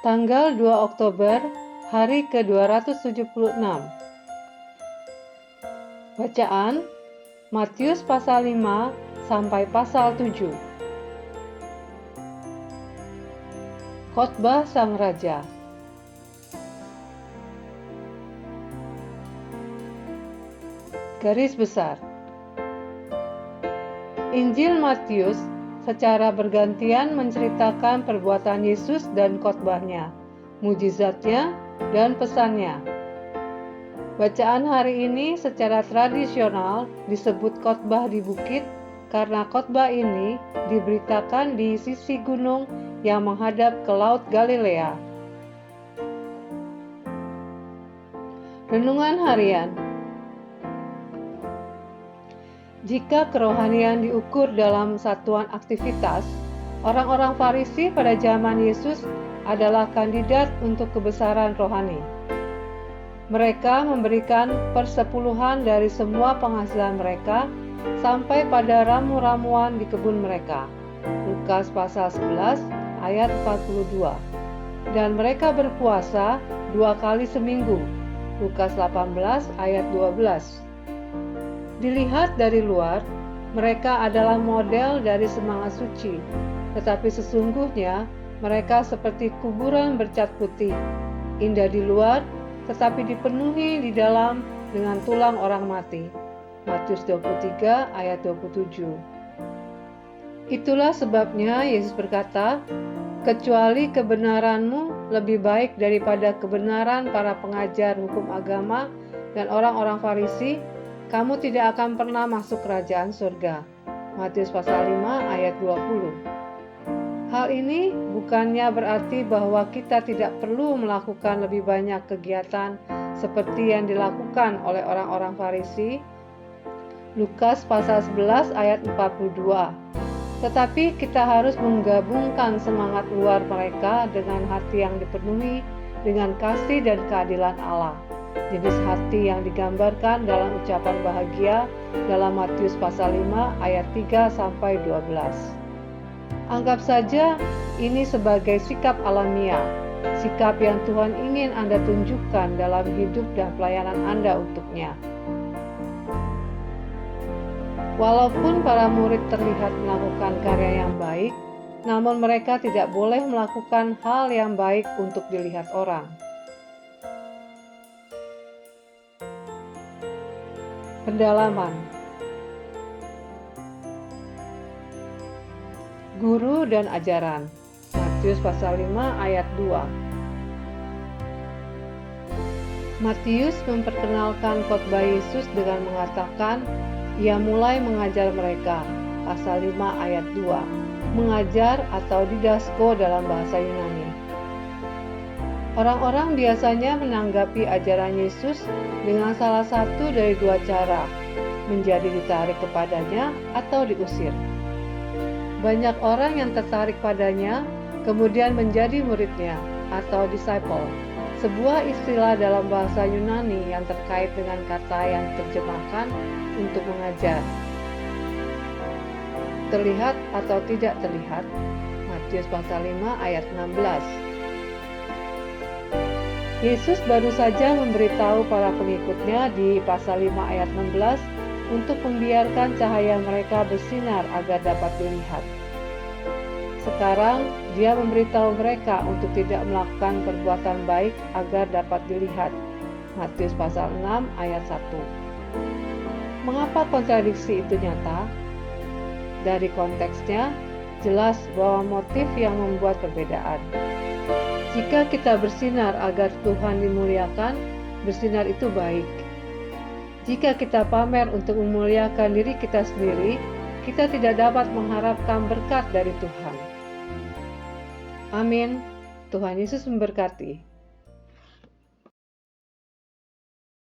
Tanggal 2 Oktober, hari ke-276. Bacaan Matius pasal 5 sampai pasal 7. Khotbah Sang Raja. Garis besar. Injil Matius secara bergantian menceritakan perbuatan Yesus dan khotbahnya, mujizatnya, dan pesannya. Bacaan hari ini secara tradisional disebut khotbah di bukit karena khotbah ini diberitakan di sisi gunung yang menghadap ke Laut Galilea. Renungan harian. Jika kerohanian diukur dalam satuan aktivitas, orang-orang Farisi pada zaman Yesus adalah kandidat untuk kebesaran rohani. Mereka memberikan persepuluhan dari semua penghasilan mereka sampai pada ramu-ramuan di kebun mereka. Lukas pasal 11 ayat 42. Dan mereka berpuasa 2 kali seminggu. Lukas 18 ayat 12. Dilihat dari luar, mereka adalah model dari semangat suci, tetapi sesungguhnya mereka seperti kuburan bercat putih, indah di luar, tetapi dipenuhi di dalam dengan tulang orang mati. Matius 23 ayat 27. Itulah sebabnya Yesus berkata, kecuali kebenaranmu lebih baik daripada kebenaran para pengajar hukum agama dan orang-orang Farisi, kamu tidak akan pernah masuk kerajaan surga. Matius pasal 5 ayat 20. Hal ini bukannya berarti bahwa kita tidak perlu melakukan lebih banyak kegiatan seperti yang dilakukan oleh orang-orang Farisi. Lukas pasal 11 ayat 42. Tetapi kita harus menggabungkan semangat luar mereka dengan hati yang dipenuhi dengan kasih dan keadilan Allah. Jenis hati yang digambarkan dalam ucapan bahagia dalam Matius pasal 5 ayat 3 sampai 12. Anggap saja ini sebagai sikap alamiah, sikap yang Tuhan ingin Anda tunjukkan dalam hidup dan pelayanan Anda untuknya. Walaupun para murid terlihat melakukan karya yang baik, namun mereka tidak boleh melakukan hal yang baik untuk dilihat orang. Pendalaman. Guru dan ajaran. Matius pasal 5 ayat 2. Matius memperkenalkan khotbah Yesus dengan mengatakan, ia mulai mengajar mereka. Pasal 5 ayat 2. Mengajar atau didasko dalam bahasa Yunani. Orang-orang biasanya menanggapi ajaran Yesus dengan salah satu dari dua cara, menjadi ditarik kepadanya atau diusir. Banyak orang yang tertarik padanya, kemudian menjadi muridnya atau disciple, sebuah istilah dalam bahasa Yunani yang terkait dengan kata yang diterjemahkan untuk mengajar. Terlihat atau tidak terlihat, Matius pasal 5 ayat 16. Yesus baru saja memberitahu para pengikutnya di pasal 5 ayat 16 untuk membiarkan cahaya mereka bersinar agar dapat dilihat. Sekarang dia memberitahu mereka untuk tidak melakukan perbuatan baik agar dapat dilihat. Matius pasal 6 ayat 1. Mengapa kontradiksi itu nyata? Dari konteksnya, jelas bahwa motif yang membuat perbedaan. Jika kita bersinar agar Tuhan dimuliakan, bersinar itu baik. Jika kita pamer untuk memuliakan diri kita sendiri, kita tidak dapat mengharapkan berkat dari Tuhan. Amin. Tuhan Yesus memberkati.